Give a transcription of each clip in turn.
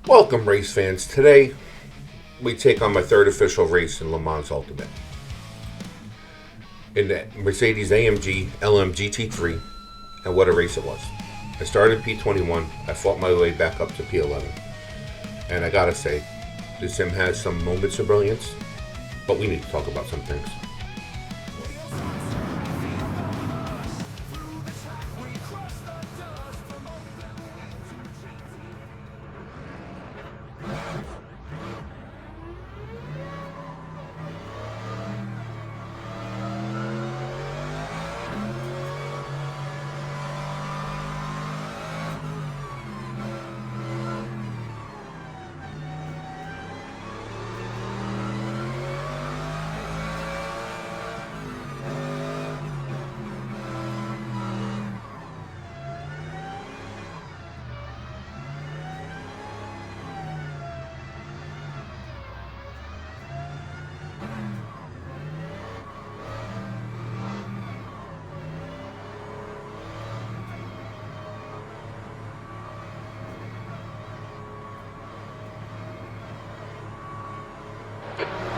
Welcome, race fans. Today, we take on my third official race in Le Mans Ultimate. In the Mercedes AMG LMGT3, and what a race it was. I started P21, I fought my way back up to P11. And I gotta say, this sim has some moments of brilliance, but we need to talk about some things.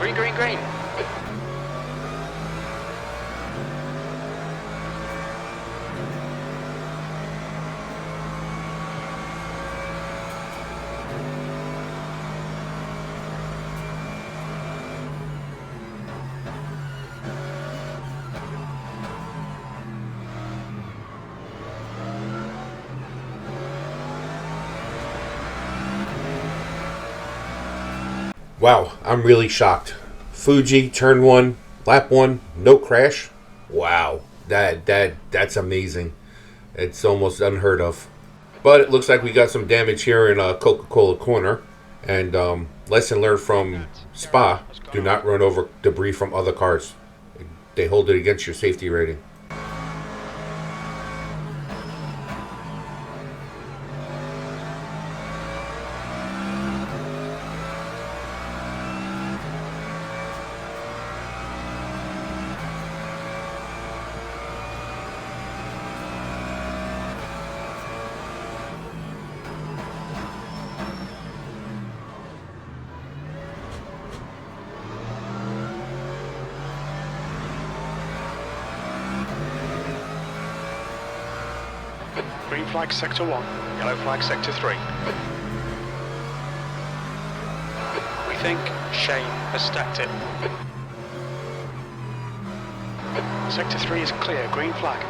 Green, green, green. Wow, I'm really shocked. Fuji, turn one, lap one, no crash. Wow, that's amazing. It's almost unheard of. But it looks like we got some damage here in Coca-Cola corner. And lesson learned from Spa: do not run over debris from other cars. They hold it against your safety rating. Green flag sector 1, yellow flag sector 3. We think Shane has stacked it. Sector 3 is clear, green flag.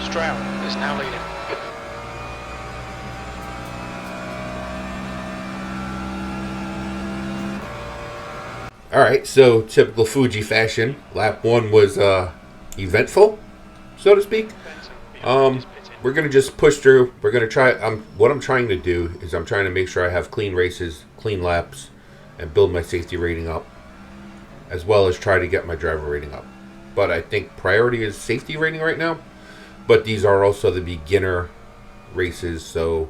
Stroud is now leading. Alright, so typical Fuji fashion, lap one was eventful, so to speak. We're going to just push through. We're going to try, what I'm trying to do is I'm trying to make sure I have clean races, clean laps, and build my safety rating up, as well as try to get my driver rating up. But I think priority is safety rating right now. But these are also the beginner races, so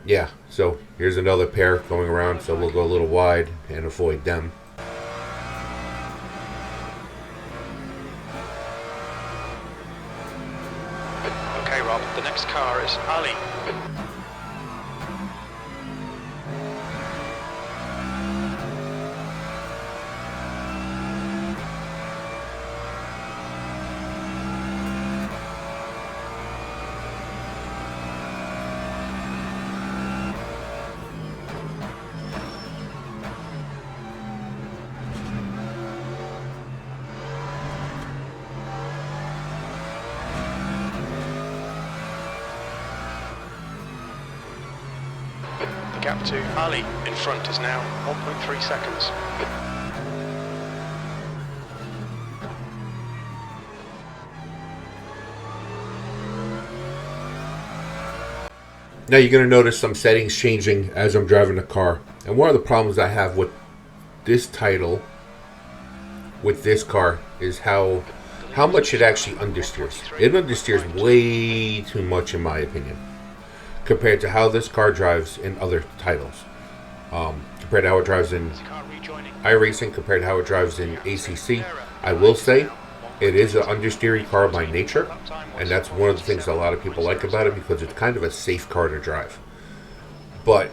yeah. So here's another pair going around, so we'll go a little wide and avoid them. Okay, Rob, the next car is Ali. Gap to Ali in front is now 1.3 seconds. Now you're going to notice some settings changing as I'm driving the car. And one of the problems I have with this title, with this car, is how much it actually understeers. It understeers way too much in my opinion. compared to how this car drives in other titles. Compared to how it drives in iRacing, compared to how it drives in ACC. I will say it is an understeery car by nature, and that's one of the things that a lot of people like about it because it's kind of a safe car to drive. But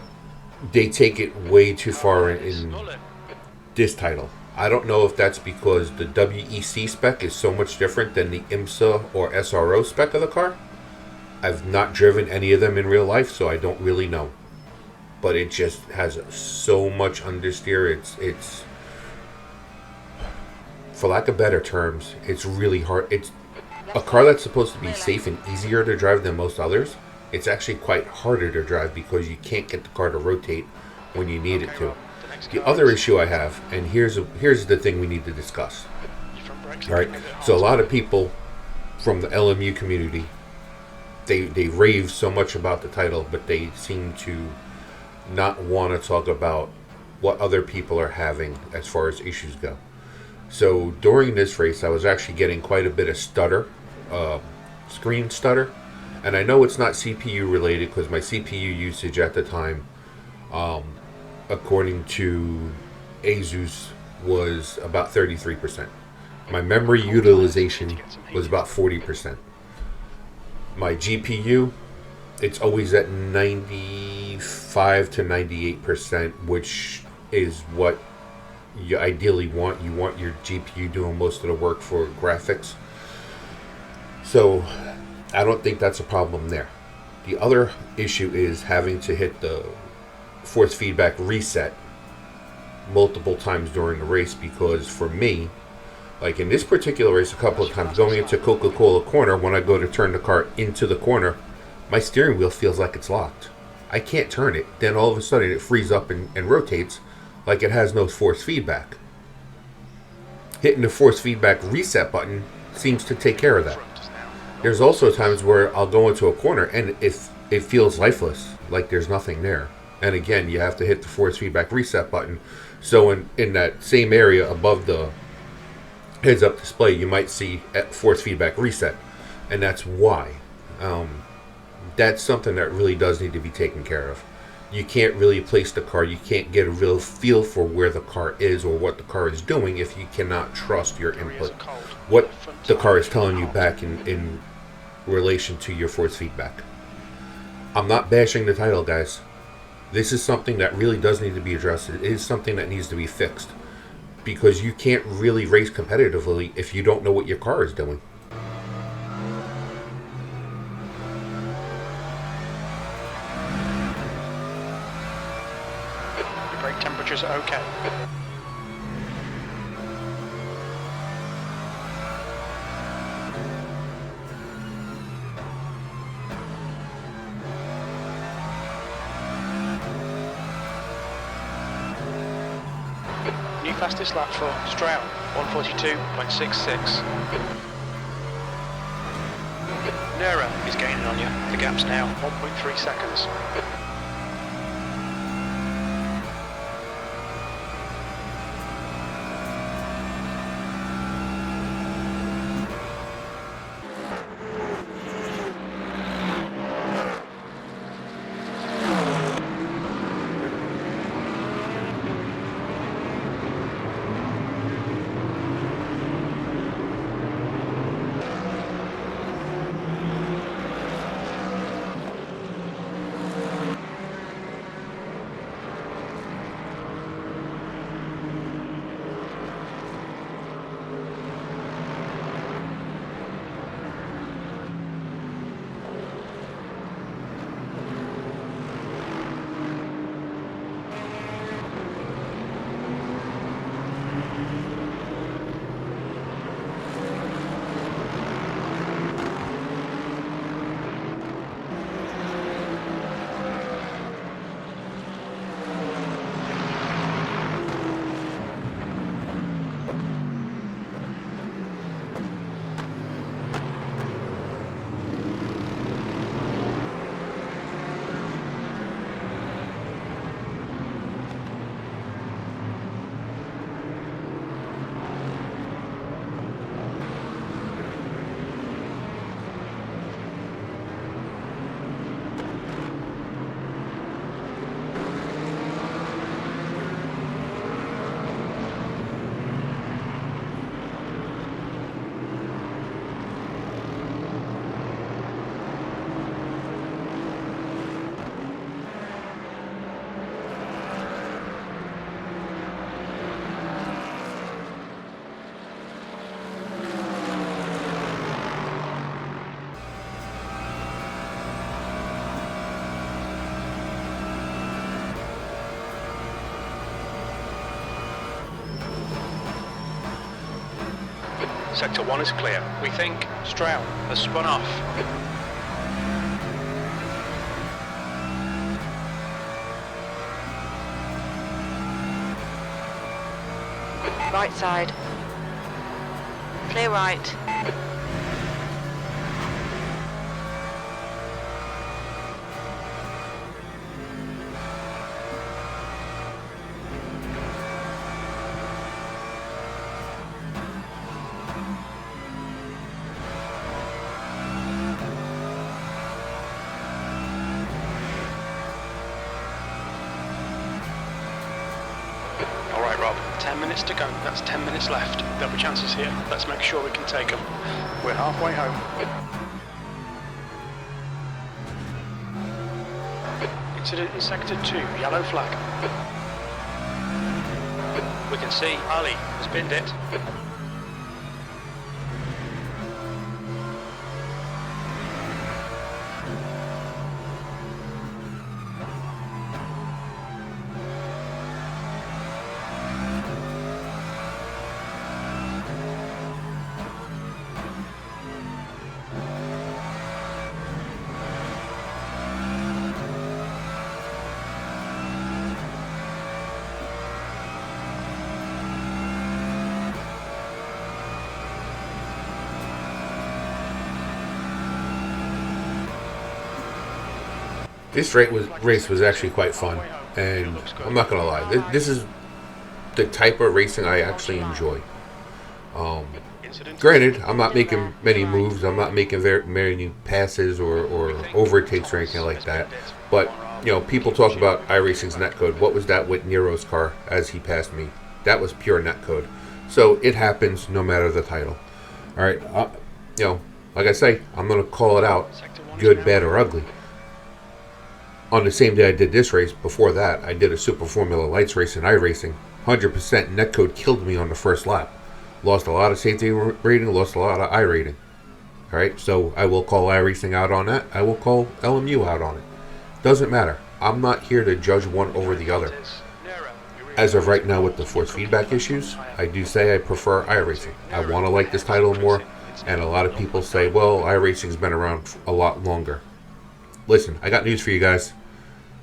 they take it way too far in this title. I don't know if that's because the WEC spec is so much different than the IMSA or SRO spec of the car. I've not driven any of them in real life, so I don't really know. But it just has so much understeer. It's for lack of better terms, it's really hard. It's a car that's supposed to be safe and easier to drive than most others. It's actually quite harder to drive because you can't get the car to rotate when you need it to. The other issue I have, and here's the thing we need to discuss. All right, so a lot of people from the LMU community, they rave so much about the title, but they seem to not want to talk about what other people are having as far as issues go. So during this race, I was actually getting quite a bit of stutter, screen stutter, and I know it's not CPU related because my CPU usage at the time, according to ASUS, was about 33%. My memory utilization was about 40%. My GPU, it's always at 95 to 98%, which is what you ideally want. You want your GPU doing most of the work for graphics. So I don't think that's a problem there. The other issue is having to hit the force feedback reset multiple times during the race, because for me, like in this particular race, a couple of times going into Coca-Cola corner, when I go to turn the car into the corner, my steering wheel feels like it's locked. I can't turn it. Then all of a sudden it frees up and rotates like it has no force feedback. Hitting the force feedback reset button seems to take care of that. There's also times where I'll go into a corner and it feels lifeless, like there's nothing there. And again, you have to hit the force feedback reset button. So in that same area above the heads-up display, you might see force feedback reset. And that's why. That's something that really does need to be taken care of. You can't really place the car. You can't get a real feel for where the car is or what the car is doing if you cannot trust your input. What the car is telling you back in relation to your force feedback. I'm not bashing the title, guys. This is something that really does need to be addressed. It is something that needs to be fixed. Because you can't really race competitively if you don't know what your car is doing. Your brake temperatures are okay. New fastest lap for Stroud, 142.66. Nera is gaining on you. The gap's now 1.3 seconds. Sector 1 is clear. We think Stroud has spun off. Right side. Clear right. Alright Rob, 10 minutes to go. That's 10 minutes left. There'll be chances here. Let's make sure we can take them. We're halfway home. Incident in Sector 2, yellow flag. We can see Ali has binned it. This race was actually quite fun, and I'm not gonna lie, this is the type of racing I actually enjoy. Granted, I'm not making many moves, I'm not making very many passes or overtakes or anything like that, but you know, people talk about iRacing's netcode. What was that with Nero's car as he passed me? That was pure netcode. So it happens no matter the title. All right, you know, like I say, I'm gonna call it out, good, bad, or ugly. On the same day I did this race, before that, I did a Super Formula Lights race in iRacing. 100% netcode killed me on the first lap. Lost a lot of safety rating, lost a lot of I rating. Alright, so I will call iRacing out on that. I will call LMU out on it. Doesn't matter. I'm not here to judge one over the other. As of right now with the force feedback issues, I do say I prefer iRacing. I want to like this title more, and a lot of people say, well, iRacing's been around a lot longer. Listen, I got news for you guys.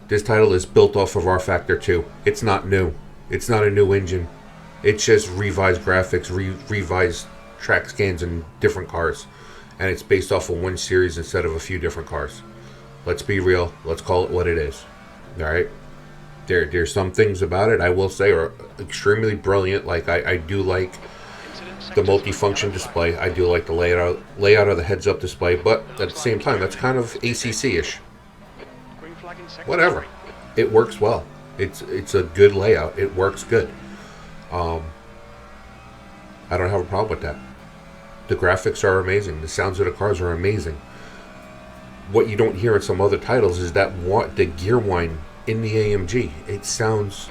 This title is built off of R Factor 2. It's not new. It's not a new engine. It's just revised graphics, revised track scans in different cars. And it's based off of one series instead of a few different cars. Let's be real. Let's call it what it is. Alright? There's some things about it I will say are extremely brilliant. Like I do like the multifunction display. I do like the layout of the heads-up display. But at the same time, that's kind of ACC-ish. Whatever, it works well. It's a good layout. It works good. I don't have a problem with that. The graphics are amazing. The sounds of the cars are amazing. What you don't hear in some other titles is that the gear whine in the AMG. It sounds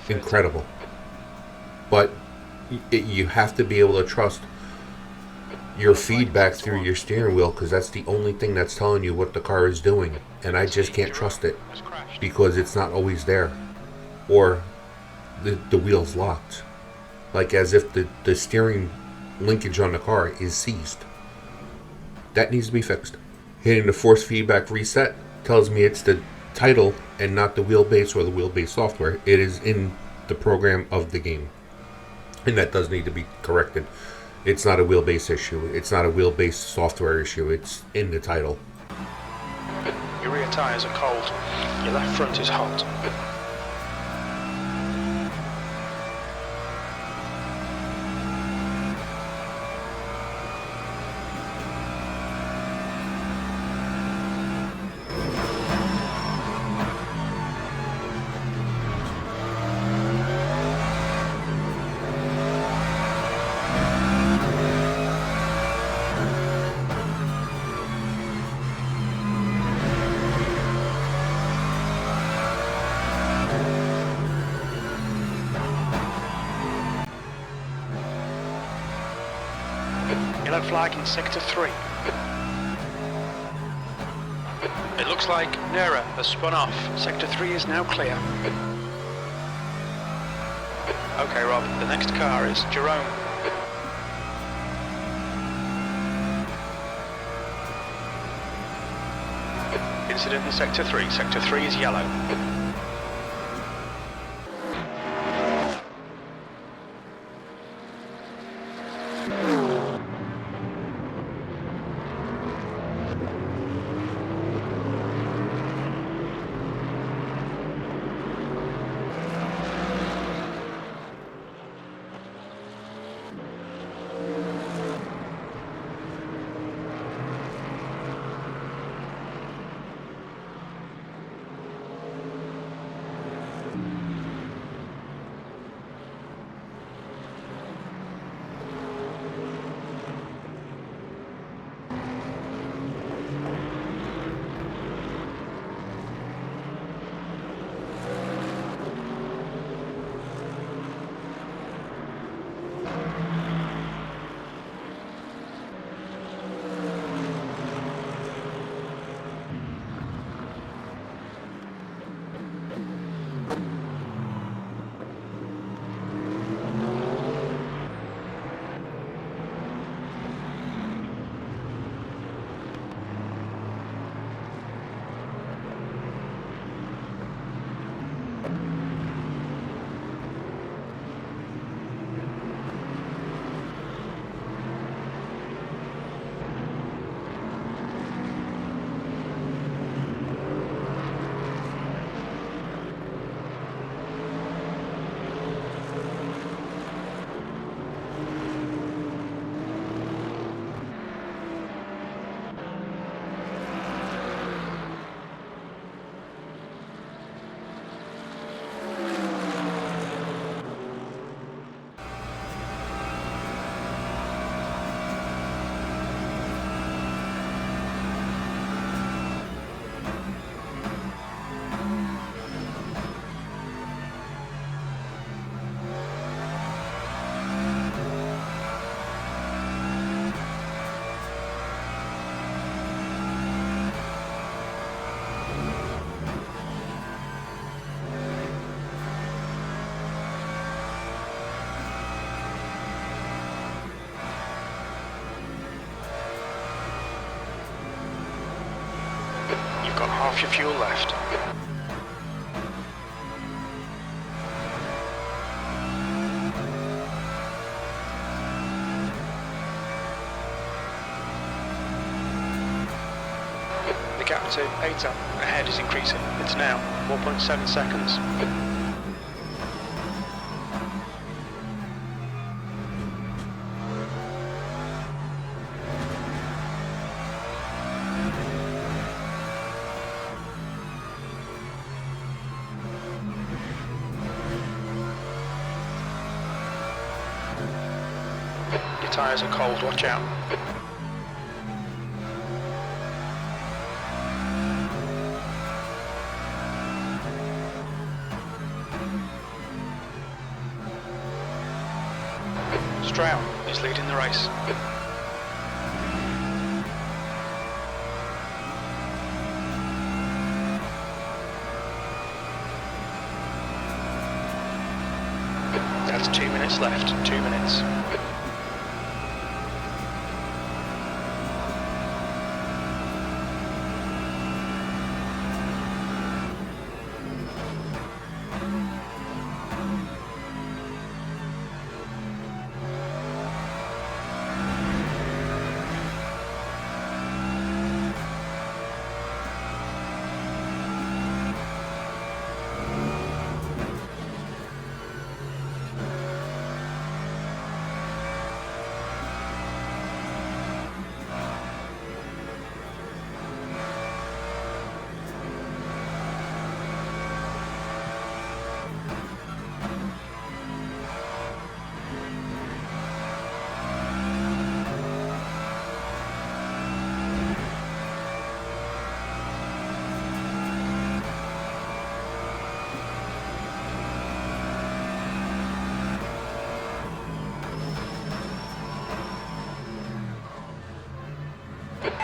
incredible, but you have to be able to trust your feedback through your steering wheel, because that's the only thing that's telling you what the car is doing, and I just can't trust it because it's not always there, or the wheel's locked, like as if the steering linkage on the car is seized. That needs to be fixed. Hitting the force feedback reset tells me it's the title and not the wheelbase or the wheelbase software. It is in the program of the game, and that does need to be corrected. It's not a wheelbase issue. It's not a wheelbase software issue. It's in the title. Your rear tyres are cold. Your left front is hot. Yellow flag in Sector 3. It looks like Nera has spun off. Sector 3 is now clear. Okay Rob, the next car is Jerome. incident in Sector 3. Sector 3 is yellow. You've got half your fuel left. The gap to 8 up ahead is increasing. It's now 4.7 seconds. Your tyres are cold, watch out. Stroud is leading the race. That's 2 minutes left, 2 minutes.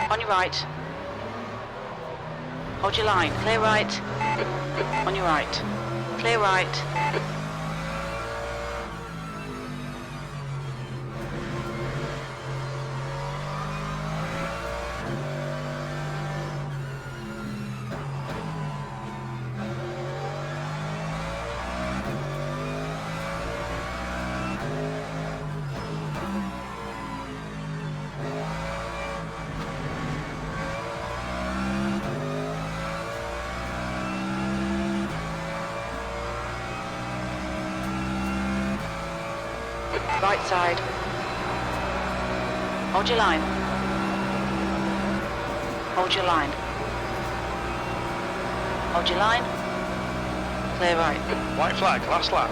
On your right. Hold your line. Clear right. On your right. Clear right. Right side. Hold your line. Hold your line. Hold your line. Clear right. White flag, last lap.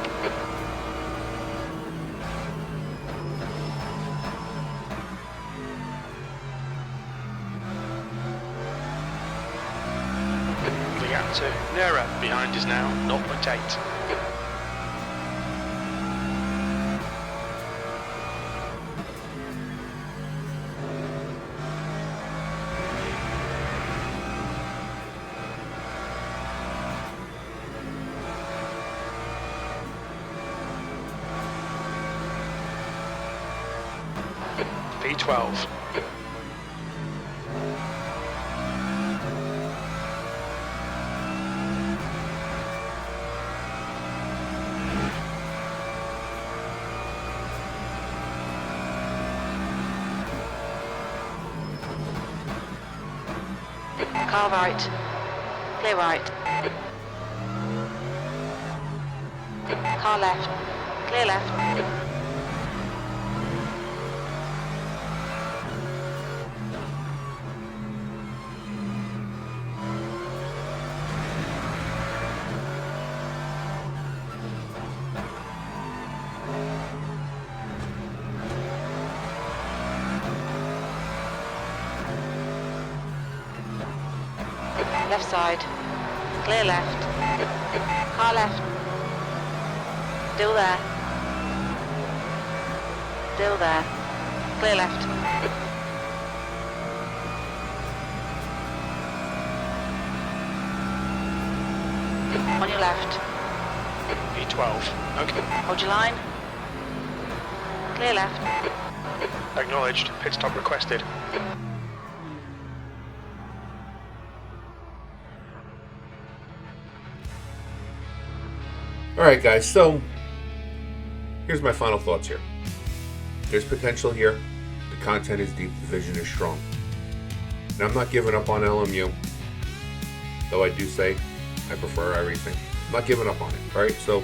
The gap to Nera behind us now, 0.8. P12. Car right. Clear right. Car left. Clear left. Left side. Clear left. Car left. Still there. Still there. Clear left. On your left. P12. Okay. Hold your line. Clear left. Acknowledged. Pit stop requested. Alright guys, so here's my final thoughts here. There's potential here. The content is deep, the vision is strong. And I'm not giving up on LMU. Though I do say I prefer iRacing. I'm not giving up on it. Alright, so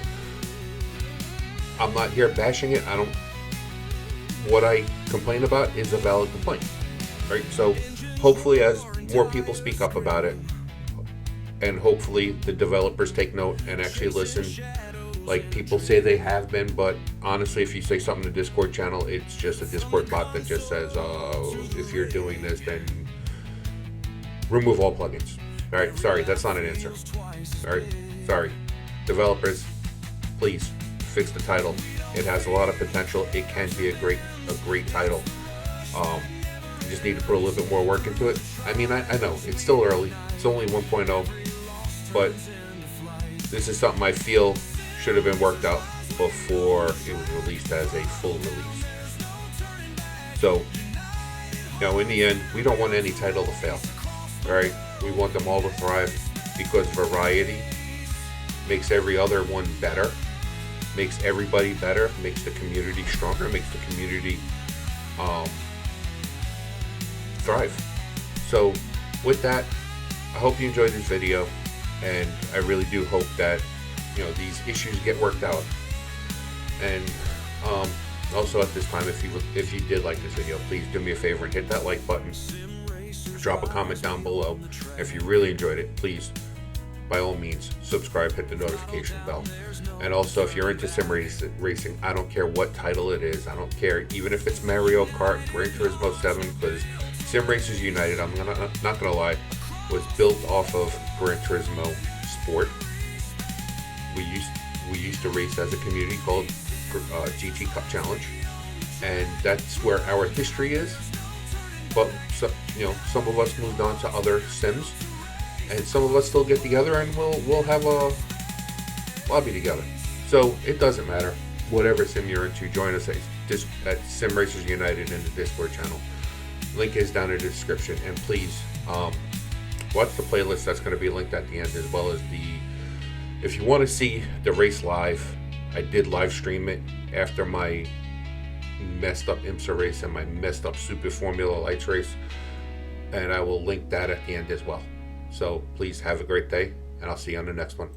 I'm not here bashing it. What I complain about is a valid complaint. Right? So hopefully as more people speak up about it, and hopefully the developers take note and actually listen, like people say they have been, but honestly if you say something in the Discord channel, it's just a Discord bot that just says, if you're doing this, then remove all plugins. Alright, sorry, that's not an answer. Alright, sorry. Developers, please fix the title. It has a lot of potential. It can be a great title. You just need to put a little bit more work into it. I mean, I know it's still early. It's only 1.0, but this is something I feel should have been worked out before it was released as a full release. So, in the end, we don't want any title to fail. Alright? We want them all to thrive because variety makes every other one better, makes everybody better, makes the community stronger, makes the community thrive. So, with that, I hope you enjoyed this video, and I really do hope that these issues get worked out. And also at this time, if you did like this video, please do me a favor and hit that like button. Drop a comment down below. If you really enjoyed it, please, by all means, subscribe, hit the notification bell. And also, if you're into sim racing, I don't care what title it is. I don't care even if it's Mario Kart, Gran Turismo 7, because Sim Racers United, I'm not gonna lie, was built off of Gran Turismo Sport. We used to race as a community called GT Cup Challenge, and that's where our history is. But some of us moved on to other sims, and some of us still get together and we'll have a lobby together. So it doesn't matter. Whatever sim you're into, join us at Sim Racers United in the Discord channel. Link is down in the description, and please watch the playlist that's going to be linked at the end, as well as if you want to see the race live, I did live stream it after my messed up IMSA race and my messed up Super Formula Lights race, and I will link that at the end as well. So please have a great day, and I'll see you on the next one.